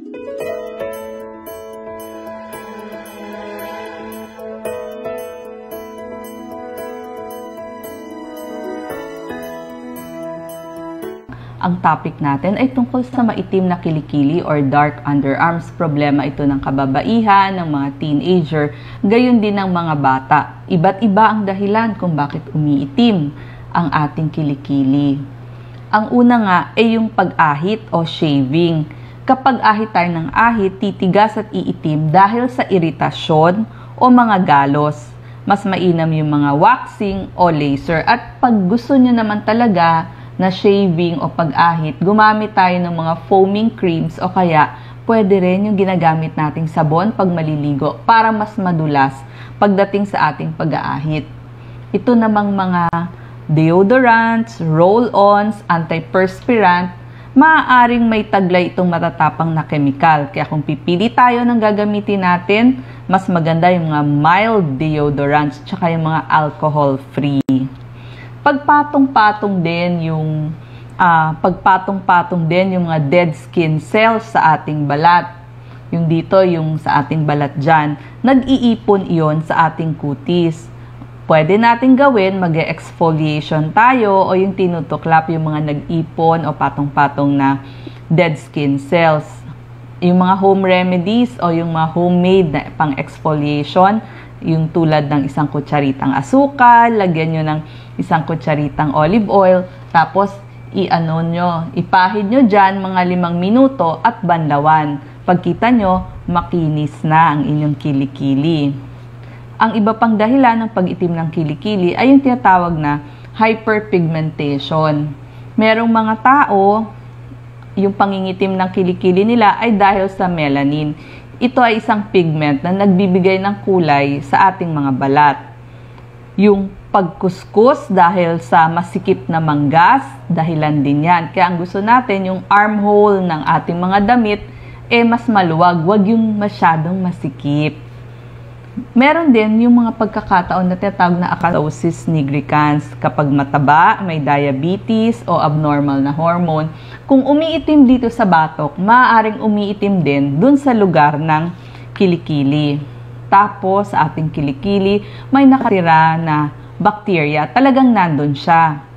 Ang topic natin ay tungkol sa maitim na kilikili or dark underarms. Problema ito ng kababaihan, ng mga teenager, gayon din ng mga bata. Iba't iba ang dahilan kung bakit umiitim ang ating kilikili. Ang una nga ay yung pag-ahit o shaving. Kapag ahit tayo ng ahit, titigas at iitim dahil sa iritasyon o mga galos. Mas mainam yung mga waxing o laser. At pag gusto nyo naman talaga na shaving o pag-ahit, gumamit tayo ng mga foaming creams o kaya pwede rin yung ginagamit nating sabon pag maliligo para mas madulas pagdating sa ating pag-aahit. Ito namang mga deodorants, roll-ons, antiperspirant, maaaring may taglay itong matatapang na kemikal. Kaya kung pipili tayo ng gagamitin natin, mas maganda yung mga mild deodorants tsaka yung mga alcohol-free. Pagpatong-patong din yung mga dead skin cells sa ating balat. Yung dito, yung sa ating balat dyan, nag-iipon iyon sa ating kutis. Pwede natin gawin, mag-exfoliation tayo o yung tinutuklap yung mga nag-ipon o patong-patong na dead skin cells. Yung mga home remedies o yung mga homemade na pang-exfoliation, yung tulad ng isang kutsaritang asukal, lagyan nyo ng isang kutsaritang olive oil, tapos ipahid nyo dyan mga 5 minuto at banlawan. Pagkita nyo, makinis na ang inyong kilikili. Ang iba pang dahilan ng pag-itim ng kilikili ay yung tinatawag na hyperpigmentation. Merong mga tao, yung pangingitim ng kilikili nila ay dahil sa melanin. Ito ay isang pigment na nagbibigay ng kulay sa ating mga balat. Yung pagkuskus dahil sa masikip na manggas, dahilan din yan. Kaya ang gusto natin, yung armhole ng ating mga damit, mas maluwag, wag yung masyadong masikip. Meron din yung mga pagkakataon na tinatawag na acanthosis nigricans. Kapag mataba, may diabetes o abnormal na hormone, kung umiitim dito sa batok, maaaring umiitim din dun sa lugar ng kilikili. Tapos, sa ating kilikili, may nakatira na bacteria. Talagang nandun siya.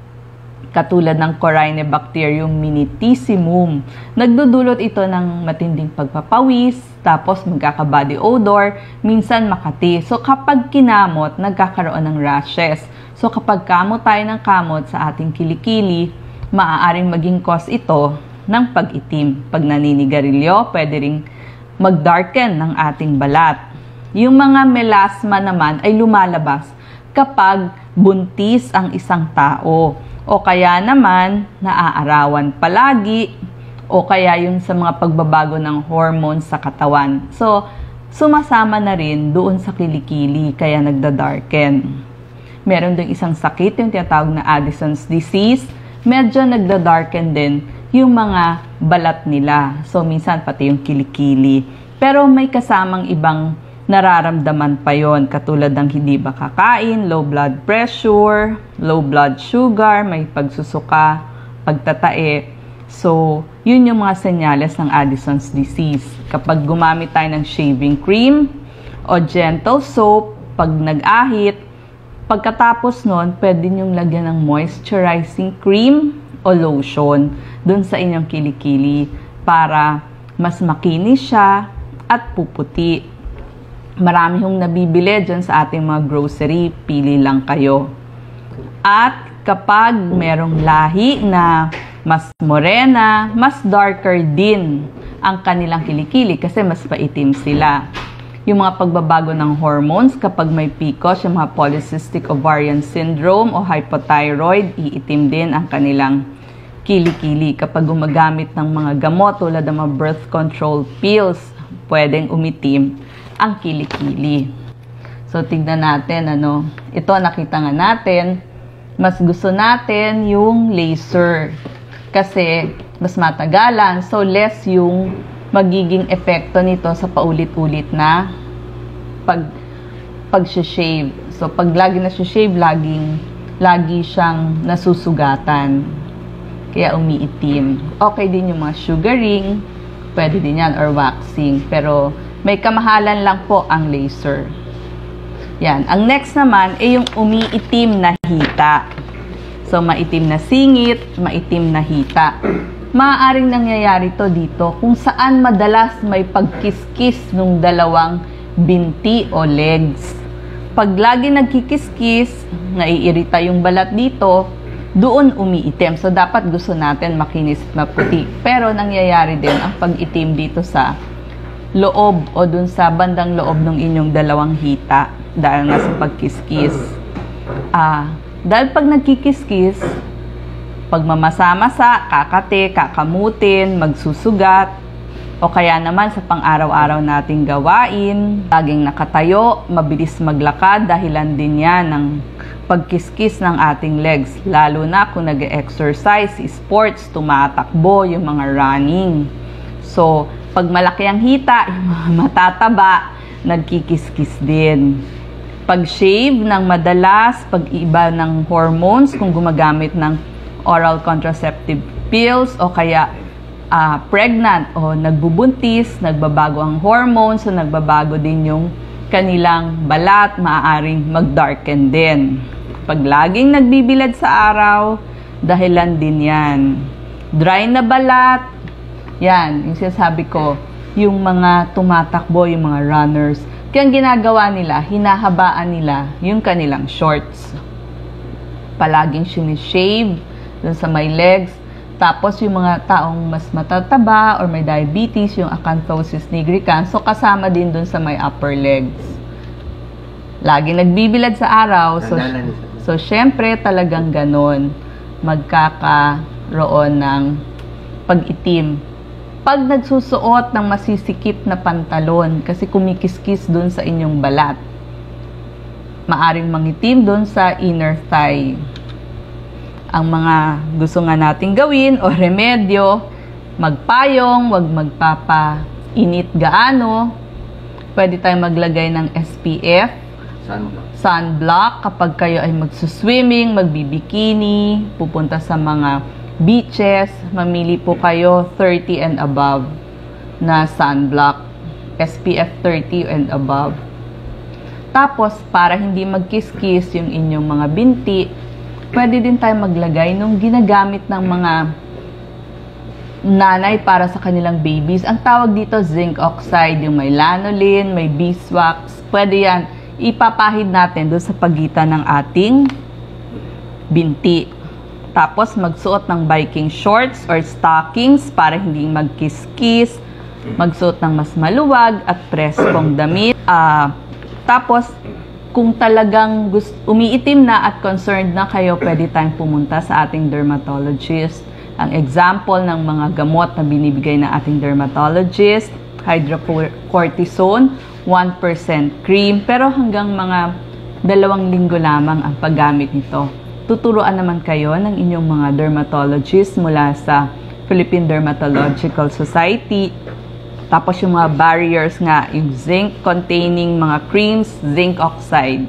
Katulad ng Corynebacterium minutissimum. Nagdudulot ito ng matinding pagpapawis, tapos magkaka-body odor, minsan makati. So kapag kinamot, nagkakaroon ng rashes. So kapag kamot tayo ng kamot sa ating kilikili, maaaring maging cause ito ng pag-itim. Pag naninigarilyo, pwede ring mag-darken ng ating balat. Yung mga melasma naman ay lumalabas kapag buntis ang isang tao. O kaya naman, naaarawan palagi, o kaya yung sa mga pagbabago ng hormones sa katawan. So, sumasama na rin doon sa kilikili, kaya nagda-darken. Meron din isang sakit, yung tinatawag na Addison's disease, medyo nagda-darken din yung mga balat nila. So, minsan pati yung kilikili. Pero may kasamang ibang nararamdaman pa yon, katulad ng hindi ba kakain, low blood pressure, low blood sugar, may pagsusuka, pagtatae. So, yun yung mga senyales ng Addison's disease. Kapag gumamit tayo ng shaving cream o gentle soap, pag nag-ahit, pagkatapos nun, pwede nyong lagyan ng moisturizing cream o lotion dun sa inyong kilikili para mas makinis siya at puputi. Marami hong nabibili dyan sa ating mga grocery, pili lang kayo. At kapag merong lahi na mas morena, mas darker din ang kanilang kilikili kasi mas paitim sila. Yung mga pagbabago ng hormones, kapag may PCOS, yung mga polycystic ovarian syndrome o hypothyroid, iitim din ang kanilang kilikili. Kapag gumagamit ng mga gamot tulad ng mga birth control pills, pwedeng umitim ang kilikili. So, tignan natin, ito nakita nga natin, mas gusto natin yung laser kasi mas matagalan. So, less yung magiging epekto nito sa paulit-ulit na pag-shave. So, pag lagi na-shave, lagi siyang nasusugatan. Kaya umiitim. Okay din yung mga sugaring pwede din yan, or waxing. Pero may kamahalan lang po ang laser. Yan. Ang next naman ay yung umiitim na hita. So, maitim na singit, maitim na hita. Maaaring nangyayari to dito kung saan madalas may pagkiskis ng dalawang binti o legs. Pag lagi nagkikiskis, naiirita yung balat dito, doon umiitim. So, dapat gusto natin makinis at maputi. Pero, nangyayari din ang pag-itim dito sa loob o dun sa bandang loob ng inyong dalawang hita dahil nga sa pagkiskis. Dahil pag nagkikiskis, pag mamasa-masa, kakate, kakamutin, magsusugat, o kaya naman sa pang-araw-araw nating gawain, laging nakatayo, mabilis maglakad, dahilan din yan ng pagkiskis ng ating legs. Lalo na kung nag-exercise, sports, tumatakbo, yung mga running. So, pag malaki ang hita, yung mga matataba, nagkikiskis din. Pag-shave ng madalas, pag-iba ng hormones, kung gumagamit ng oral contraceptive pills, o kaya pregnant o nagbubuntis, nagbabago ang hormones, so nagbabago din yung kanilang balat, maaaring mag-darken din. Pag laging nagbibilad sa araw, dahilan din yan. Dry na balat, yan, yung sinasabi ko, yung mga tumatakbo, yung mga runners. Kaya ang ginagawa nila, hinahabaan nila yung kanilang shorts. Palaging sinishave dun sa may legs. Tapos yung mga taong mas matataba or may diabetes, yung acanthosis nigricans, so kasama din dun sa may upper legs. Laging nagbibilad sa araw, so syempre talagang ganon, magkakaroon ng pag-itim. Pag nagsusuot ng masisikip na pantalon, kasi kumikiskis dun sa inyong balat, maaring mangitim dun sa inner thigh. Ang mga gusto nga nating gawin o remedyo, magpayong, wag magpapainit gaano. Pwede tayong maglagay ng SPF, sunblock kapag kayo ay magsuswimming, magbibikini, pupunta sa mga beaches, mamili po kayo 30 and above na sunblock, SPF 30 and above. Tapos, para hindi magkiskis yung inyong mga binti, pwede din tayo maglagay nung ginagamit ng mga nanay para sa kanilang babies. Ang tawag dito, zinc oxide, yung may lanolin, may beeswax. Pwede yan, ipapahid natin doon sa pagitan ng ating binti. Tapos, magsuot ng biking shorts or stockings para hindi magkiskis. Magsuot ng mas maluwag at preskong damit. Tapos, kung talagang umiitim na at concerned na kayo, pwede tayong pumunta sa ating dermatologist. Ang example ng mga gamot na binibigay ng ating dermatologist, hydrocortisone, 1% cream, pero hanggang mga 2 linggo lamang ang paggamit nito. Tuturuan naman kayo ng inyong mga dermatologist mula sa Philippine Dermatological Society. Tapos yung mga barriers nga, yung zinc-containing mga creams, zinc oxide.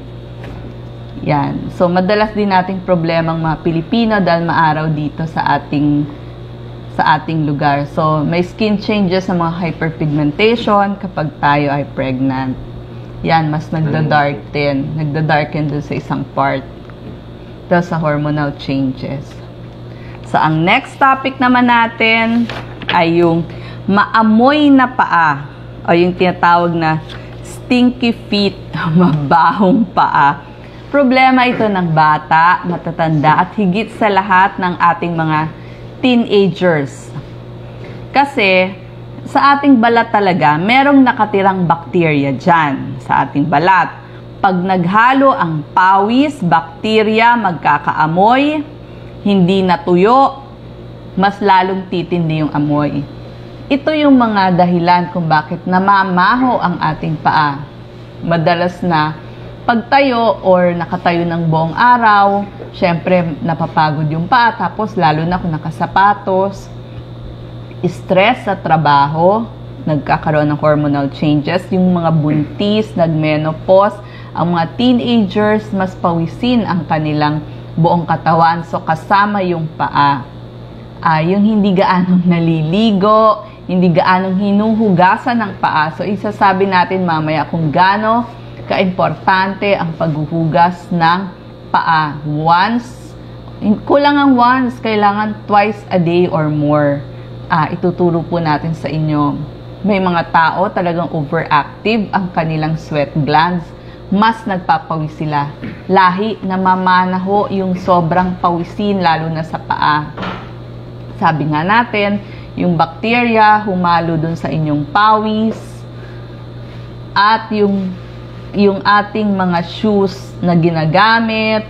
Yan. So, madalas din nating problema ang mga Pilipino dahil maaraw dito sa ating lugar. So, may skin changes sa mga hyperpigmentation kapag tayo ay pregnant. Yan, mas nagda-darken dun sa isang part. Dahil sa hormonal changes. So, ang next topic naman natin ay yung maamoy na paa o yung tinatawag na stinky feet, mabahong paa. Problema ito ng bata, matatanda at higit sa lahat ng ating mga teenagers. Kasi sa ating balat talaga, merong nakatirang bakterya dyan sa ating balat. Pag naghalo ang pawis, bakterya, magkakaamoy, hindi natuyo, mas lalong titindi yung amoy. Ito yung mga dahilan kung bakit namamaho ang ating paa. Madalas na pagtayo or nakatayo ng buong araw, syempre napapagod yung paa, tapos lalo na kung nakasapatos, stress sa trabaho, nagkakaroon ng hormonal changes, yung mga buntis, nagmenopause, ang mga teenagers, mas pawisin ang kanilang buong katawan. So, kasama yung paa. Yung hindi gaanong naliligo, hindi gaanong hinuhugasan ng paa. So, isasabi natin mamaya kung gaano kaimportante ang paghuhugas ng paa. Kulang ang once, kailangan twice a day or more. Ituturo po natin sa inyo. May mga tao talagang overactive ang kanilang sweat glands. Mas nagpapawis sila. Lahi na mamanaho yung sobrang pawisin, lalo na sa paa. Sabi nga natin, yung bacteria humalo dun sa inyong pawis. At yung ating mga shoes na ginagamit.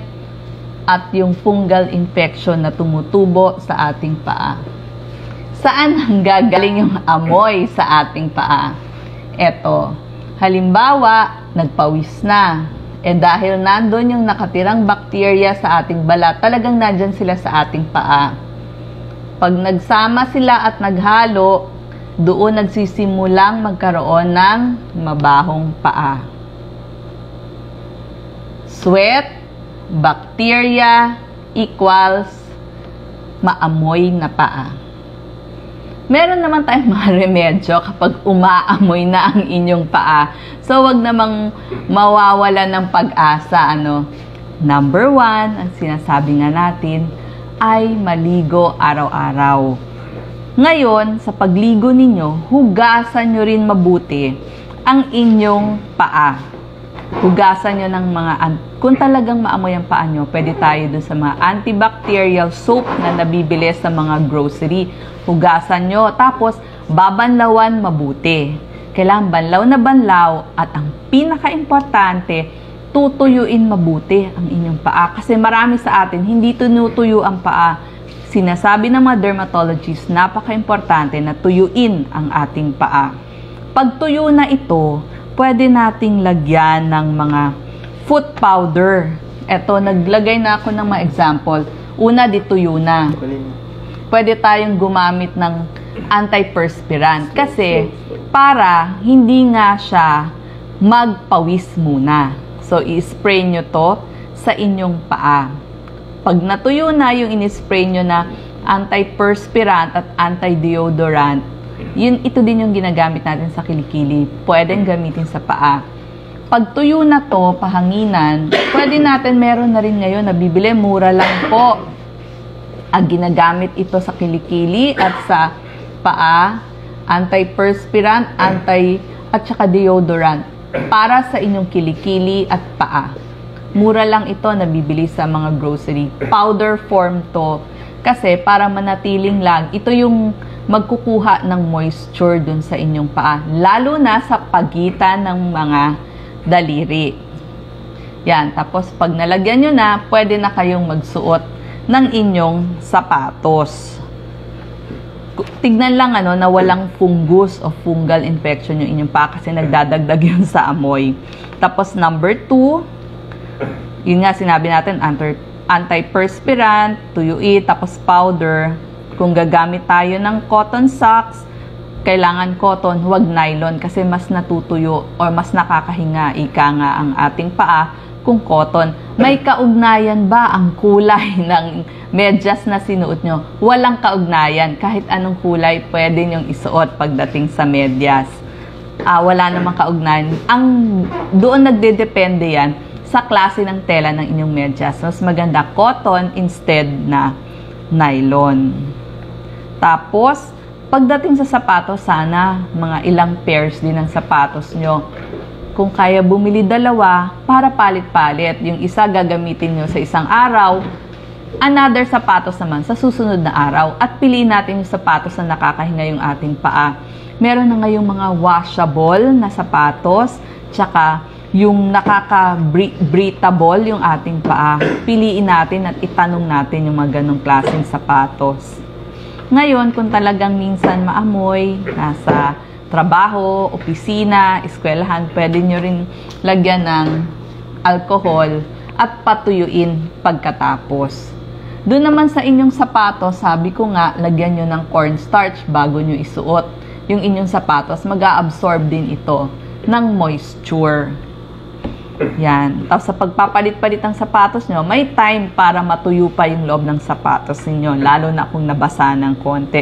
At yung fungal infection na tumutubo sa ating paa. Saan nanggagaling yung amoy sa ating paa? Eto, halimbawa, nagpawis na. Dahil nandun yung nakatirang bakterya sa ating balat, talagang nandyan sila sa ating paa. Pag nagsama sila at naghalo, doon nagsisimulang magkaroon ng mabahong paa. Sweat, bacteria, equals maamoy na paa. Meron naman tayong mga remedyo kapag umaamoy na ang inyong paa. So, wag namang mawawala ng pag-asa. Number 1, ang sinasabi nga natin, ay maligo araw-araw. Ngayon, sa pagligo ninyo, hugasan nyo rin mabuti ang inyong paa. Hugasan nyo ng kung talagang maamoy ang paa nyo, pwede tayo dun sa mga antibacterial soap na nabibili sa mga grocery. Hugasan nyo, tapos babanlawan mabuti. Kailangan banlaw na banlaw, at ang pinaka-importante, tutuyuin mabuti ang inyong paa. Kasi marami sa atin, hindi tinutuyo ang paa. Sinasabi ng mga dermatologists, napaka-importante na tuyuin ang ating paa. Pag tuyo na ito, pwede nating lagyan ng mga foot powder. Eto, naglagay na ako ng mga example. Una, dituyo na. Pwede tayong gumamit ng antiperspirant kasi para hindi nga siya magpawis muna. So, i-spray nyo to sa inyong paa. Pag natuyo na yung in-spray nyo na antiperspirant at anti-deodorant, ito din yung ginagamit natin sa kilikili. Pwedeng gamitin sa paa. Pag tuyo na to, pahanginan, pwede natin, meron na rin ngayon, nabibili, mura lang po. Ang ginagamit ito sa kilikili at sa paa, antiperspirant, at saka deodorant para sa inyong kilikili at paa. Mura lang ito, nabibili sa mga grocery. Powder form to kasi para manatiling lang, ito yung magkukuha ng moisture dun sa inyong paa, lalo na sa pagitan ng mga daliri. Yan, tapos pag nalagyan nyo na, pwede na kayong magsuot ng inyong sapatos. Tignan lang na walang fungus o fungal infection yung inyong paa kasi nagdadagdag yun sa amoy. Tapos number 2, yun nga sinabi natin, antiperspirant, tuyuin, tapos powder. Kung gagamit tayo ng cotton socks, kailangan cotton, huwag nylon kasi mas natutuyo or mas nakakahinga, ika nga ang ating paa kung cotton. May kaugnayan ba ang kulay ng medyas na sinuot nyo? Walang kaugnayan. Kahit anong kulay pwede nyong isuot pagdating sa medyas. Wala namang kaugnayan. Doon nagdedepende yan sa klase ng tela ng inyong medyas. Mas maganda cotton instead na nylon. Tapos, pagdating sa sapatos, sana mga ilang pairs din ng sapatos nyo. Kung kaya bumili dalawa, para palit-palit. Yung isa gagamitin nyo sa isang araw, another sapatos naman sa susunod na araw. At piliin natin yung sapatos na nakakahinga yung ating paa. Meron na ngayong mga washable na sapatos, tsaka yung nakaka-breathable yung ating paa. Piliin natin at itanong natin yung mga ganong klaseng sapatos. Ngayon, kung talagang minsan maamoy, nasa trabaho, opisina, eskwelahan, pwede nyo rin lagyan ng alcohol at patuyuin pagkatapos. Doon naman sa inyong sapatos, sabi ko nga, lagyan nyo ng cornstarch bago nyo isuot. Yung inyong sapatos, mag-a-absorb din ito ng moisture. Yan. Tapos sa pagpapalit-palit ng sapatos nyo, may time para matuyo pa yung loob ng sapatos ninyo, lalo na kung nabasa ng konti.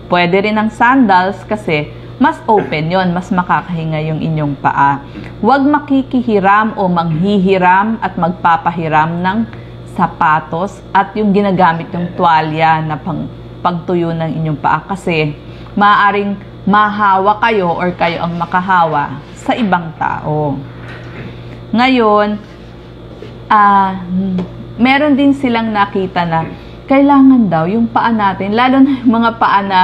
Pwede rin ang sandals kasi mas open yon, mas makakahinga yung inyong paa. Huwag makikihiram o manghihiram at magpapahiram ng sapatos at yung ginagamit yung tuwalya na pagtuyo ng inyong paa kasi maaaring mahawa kayo or kayo ang makahawa sa ibang tao. Ngayon, meron din silang nakita na kailangan daw yung paa natin, lalo na yung mga paa na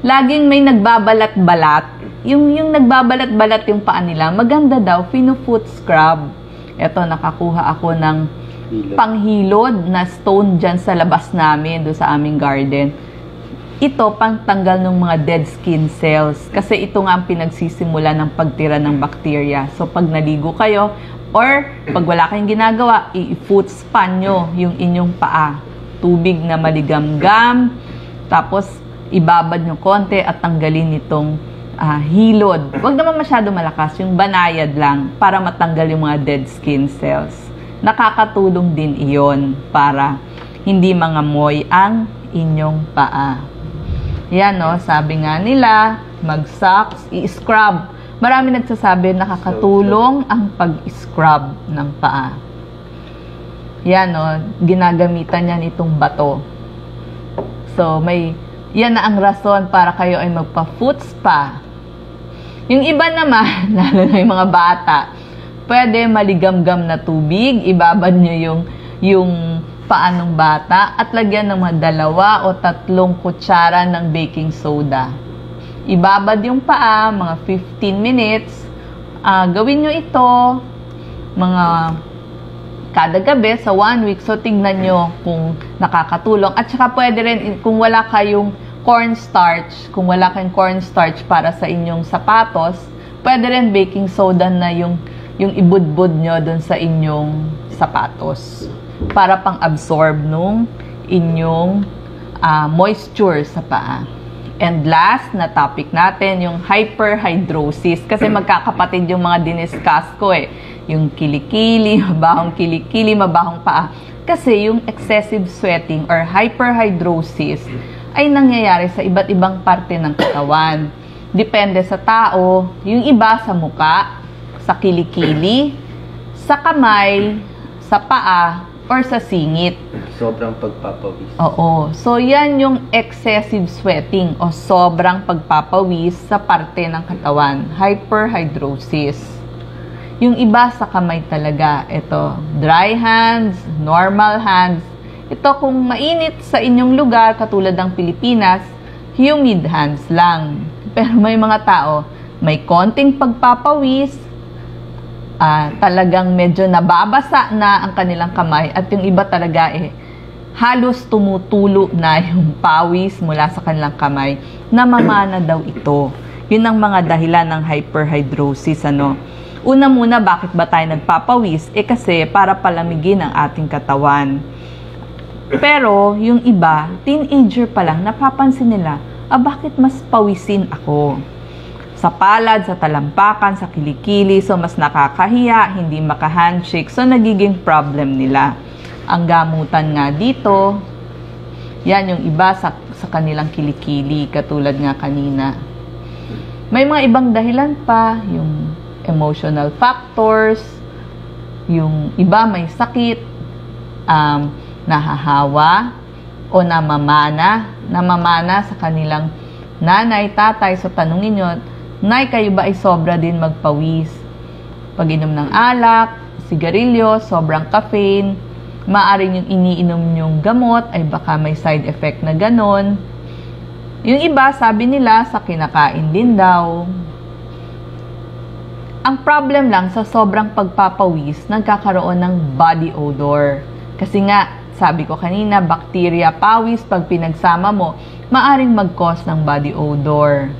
laging may nagbabalat-balat, yung nagbabalat-balat yung paa nila, maganda daw, foot scrub. Ito, nakakuha ako ng panghilod na stone dyan sa labas namin, doon sa aming garden. Ito, pangtanggal ng mga dead skin cells. Kasi ito nga ang pinagsisimula ng pagtira ng bacteria. So, pag naligo kayo, or pag wala kayong ginagawa, i-foot spa nyo yung inyong paa. Tubig na maligamgam, tapos ibabad nyo konti at tanggalin itong hilod. Huwag naman masyado malakas, yung banayad lang para matanggal yung mga dead skin cells. Nakakatulong din iyon para hindi mangamoy ang inyong paa. Yan, no, sabi nga nila, mag-socks, i-scrub. Marami nagsasabi nakakatulong ang pag-scrub ng paa. Yan, no, ginagamitan niyan itong bato. So, yan na ang rason para kayo ay magpa-foot spa. Yung iba naman, lalo na yung mga bata, pwede maligamgam na tubig, ibabad nyo yung paa ng bata at lagyan ng mga 2 o 3 kutsara ng baking soda. Ibabad yung paa, mga 15 minutes. Gawin nyo ito, mga kada gabi sa 1 week. So, tignan nyo kung nakakatulong. At saka pwede rin, kung wala kayong cornstarch para sa inyong sapatos, pwede rin baking soda na yung ibudbud nyo dun sa inyong sapatos para pang-absorb nung inyong moisture sa paa. And last na topic natin, yung hyperhidrosis. Kasi magkakapatid yung mga diniscuss ko eh. Yung kilikili, mabahong paa. Kasi yung excessive sweating or hyperhidrosis ay nangyayari sa iba't ibang parte ng katawan. Depende sa tao, yung iba sa muka, sa kilikili, sa kamay, sa paa, or sa singit. Sobrang pagpapawis. Oo. So, yan yung excessive sweating o sobrang pagpapawis sa parte ng katawan. Hyperhidrosis. Yung iba sa kamay talaga. Ito, dry hands, normal hands. Ito, kung mainit sa inyong lugar, katulad ng Pilipinas, humid hands lang. Pero may mga tao, may konting pagpapawis, talagang medyo nababasa na ang kanilang kamay at yung iba talaga halos tumutulo na yung pawis mula sa kanilang kamay. Namamana daw ito. Yun ang mga dahilan ng hyperhidrosis. Una muna, bakit ba tayo nagpapawis? Kasi para palamigin ang ating katawan. Pero yung iba, teenager pa lang, napapansin nila, bakit mas pawisin ako? Sa palad, sa talampakan, sa kilikili, so mas nakakahiya, hindi maka-handshake, so nagiging problem nila. Ang gamutan nga dito, yan yung iba sa kanilang kilikili, katulad nga kanina. May mga ibang dahilan pa, yung emotional factors, yung iba may sakit, nahahawa, o namamana sa kanilang nanay, tatay, so tanungin nyo, Nay, kayo ba ay sobra din magpawis? Pag-inom ng alak, sigarilyo, sobrang caffeine, maaring yung iniinom nyong gamot ay baka may side effect na ganon. Yung iba, sabi nila, sa kinakain din daw. Ang problem lang, sa sobrang pagpapawis, nagkakaroon ng body odor. Kasi nga, sabi ko kanina, bacteria, pawis, pag pinagsama mo, maaring mag-cause ng body odor.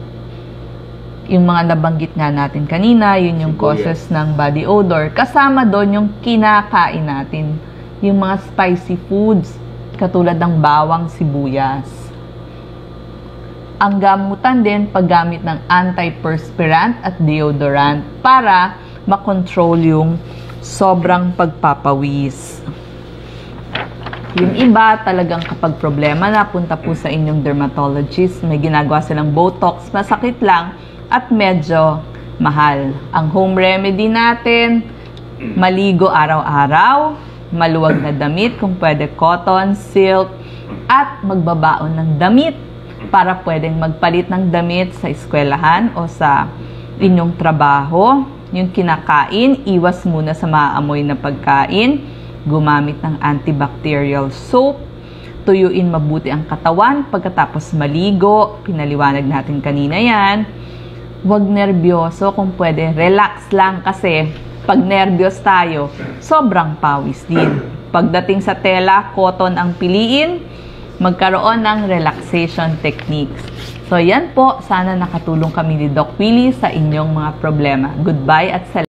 Yung mga nabanggit nga natin kanina, yun yung causes ng body odor. Kasama doon yung kinakain natin. Yung mga spicy foods, katulad ng bawang, sibuyas. Ang gamutan din, paggamit ng antiperspirant at deodorant para makontrol yung sobrang pagpapawis. Yung iba, talagang kapag problema na, punta po sa inyong dermatologist, may ginagawa silang Botox, masakit lang, at medyo mahal. Ang home remedy natin, maligo araw-araw, maluwag na damit, kung pwede cotton, silk, at magbabaon ng damit para pwedeng magpalit ng damit sa eskwelahan o sa inyong trabaho. Yung kinakain, iwas muna sa maaamoy na pagkain, gumamit ng antibacterial soap, tuyuin mabuti ang katawan pagkatapos maligo, pinaliwanag natin kanina yan. Huwag nervyoso, kung pwede, relax lang kasi pag nervyos tayo, sobrang pawis din. Pagdating sa tela, cotton ang piliin, magkaroon ng relaxation techniques. So yan po, sana nakatulong kami ni Doc Willie sa inyong mga problema. Goodbye at salamat.